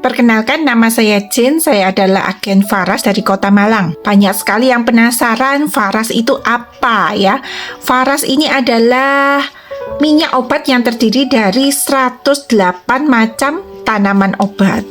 Perkenalkan, nama saya Jin, saya adalah agen Faras dari Kota Malang. Banyak sekali yang penasaran Faras itu apa ya. Faras ini adalah minyak obat yang terdiri dari 108 macam tanaman obat.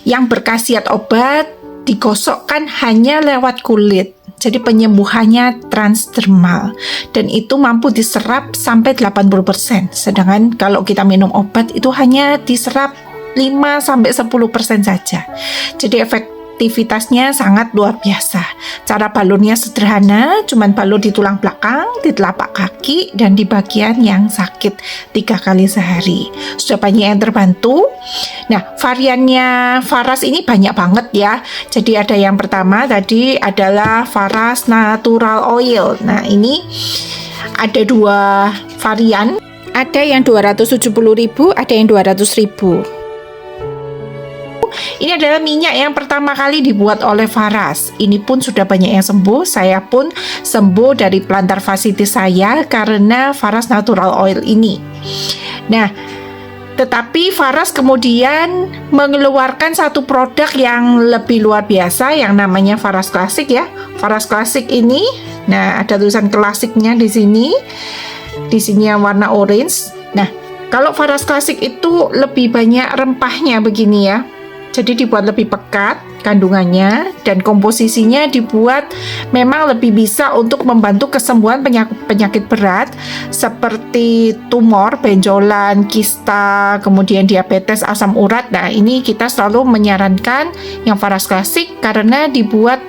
Yang berkhasiat obat digosokkan hanya lewat kulit. Jadi penyembuhannya transdermal dan itu mampu diserap sampai 80%. Sedangkan kalau kita minum obat itu hanya diserap 5-10% saja. Jadi efektivitasnya sangat luar biasa. Cara balurnya sederhana, cuman balur di tulang belakang, di telapak kaki, dan di bagian yang sakit 3 kali sehari. Sudah banyak yang terbantu. Nah, variannya Faras ini banyak banget ya. Jadi ada yang pertama tadi adalah Faras Natural Oil. Nah, ini ada 2 varian. Ada yang 270.000, ada yang 200.000. Ini adalah minyak yang pertama kali dibuat oleh Faras. Ini pun sudah banyak yang sembuh. Saya pun sembuh dari plantar fasciitis saya karena Faras Natural Oil ini. Nah, tetapi Faras kemudian mengeluarkan satu produk yang lebih luar biasa yang namanya Faras Classic ya. Faras Classic ini, nah ada tulisan klasiknya di sini. Di sini yang warna orange. Nah, kalau Faras Classic itu lebih banyak rempahnya begini ya. Jadi dibuat lebih pekat kandungannya dan komposisinya dibuat memang lebih bisa untuk membantu kesembuhan penyakit berat seperti tumor, benjolan, kista, kemudian diabetes, asam urat. Nah, ini kita selalu menyarankan yang Faras Classic karena dibuat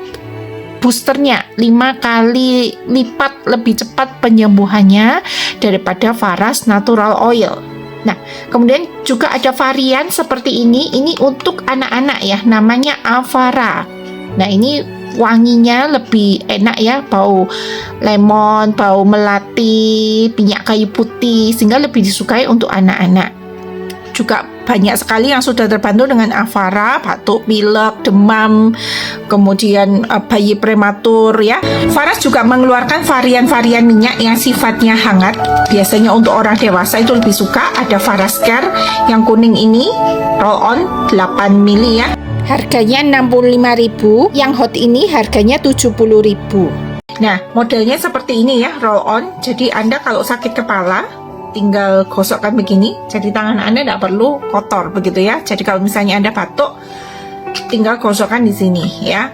boosternya 5 kali lipat lebih cepat penyembuhannya daripada Faras Natural Oil. Nah, kemudian juga ada varian seperti ini untuk anak-anak ya, namanya Avara. Nah, ini wanginya lebih enak ya, bau lemon, bau melati, minyak kayu putih, sehingga lebih disukai untuk anak-anak. Juga banyak sekali yang sudah terbantu dengan Avara, batuk, pilek, demam, kemudian bayi prematur ya. Faras juga mengeluarkan varian-varian minyak yang sifatnya hangat. Biasanya untuk orang dewasa itu lebih suka. Ada Faras Care yang kuning ini, roll on 8 mili ya. Harganya 65.000, yang hot ini harganya 70.000. Nah, modelnya seperti ini ya, roll on. Jadi Anda kalau sakit kepala tinggal gosokkan begini, jadi tangan Anda tidak perlu kotor begitu ya. Jadi kalau misalnya Anda batuk, tinggal gosokkan di sini ya.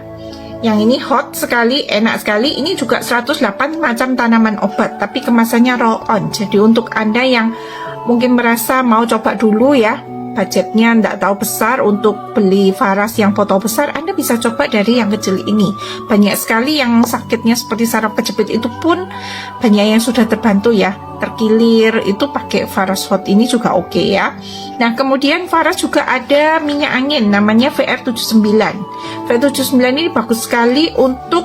Yang ini hot sekali, enak sekali. Ini juga 108 macam tanaman obat, tapi kemasannya roll on. Jadi untuk Anda yang mungkin merasa mau coba dulu ya, budgetnya tidak tahu besar untuk beli Faras yang botol besar, Anda bisa coba dari yang kecil ini. Banyak sekali yang sakitnya seperti saraf kejepit itu pun banyak yang sudah terbantu ya, terkilir. Itu pakai Faras Hot ini juga oke ya. Nah, kemudian Faras juga ada minyak angin namanya VR79. VR79 ini bagus sekali untuk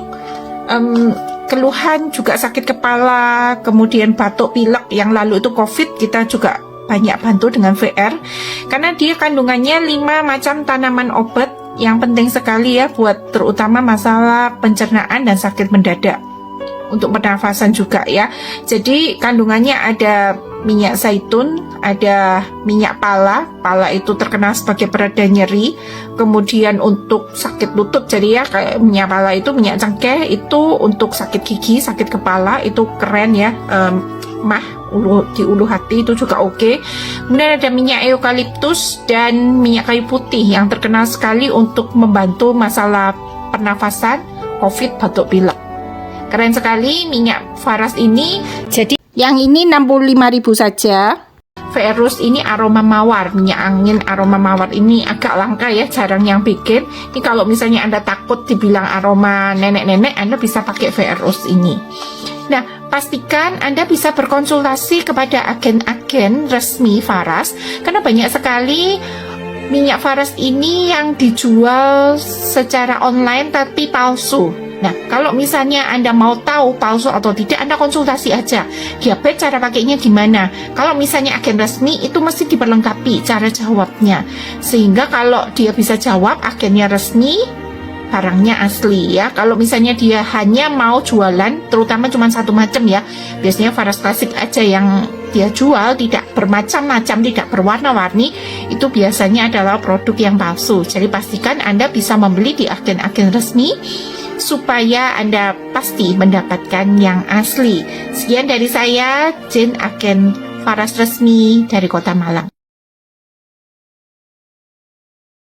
keluhan juga sakit kepala, kemudian batuk pilek yang lalu itu COVID, kita juga banyak bantu dengan VR karena dia kandungannya 5 macam tanaman obat yang penting sekali ya buat terutama masalah pencernaan dan sakit mendadak, untuk pernafasan juga ya. Jadi kandungannya ada minyak zaitun, ada minyak pala itu terkenal sebagai pereda nyeri, kemudian untuk sakit lutut, jadi ya kayak minyak pala itu, minyak cengkeh itu untuk sakit gigi, sakit kepala itu keren ya. Di ulu hati itu juga oke. Kemudian ada minyak eukaliptus dan minyak kayu putih yang terkenal sekali untuk membantu masalah pernafasan, COVID, batuk pilek. Keren sekali minyak Faras ini. Jadi yang ini 65.000 saja. Verus ini aroma mawar, minyak angin aroma mawar ini agak langka ya, jarang yang bikin. Ini kalau misalnya Anda takut dibilang aroma nenek-nenek, Anda bisa pakai Verus ini. Nah, pastikan Anda bisa berkonsultasi kepada agen-agen resmi Faras karena banyak sekali minyak Faras ini yang dijual secara online tapi palsu. Nah, kalau misalnya Anda mau tahu palsu atau tidak, Anda konsultasi aja. Diabetes cara pakainya gimana. Kalau misalnya agen resmi itu mesti diperlengkapi cara jawabnya. Sehingga kalau dia bisa jawab agennya resmi, barangnya asli ya. Kalau misalnya dia hanya mau jualan terutama cuma satu macam ya, biasanya Faras Klasik aja yang dia jual, tidak bermacam-macam, tidak berwarna-warni, itu biasanya adalah produk yang palsu. Jadi pastikan Anda bisa membeli di agen-agen resmi supaya Anda pasti mendapatkan yang asli. Sekian dari saya, Jane, agen Faras resmi dari Kota Malang.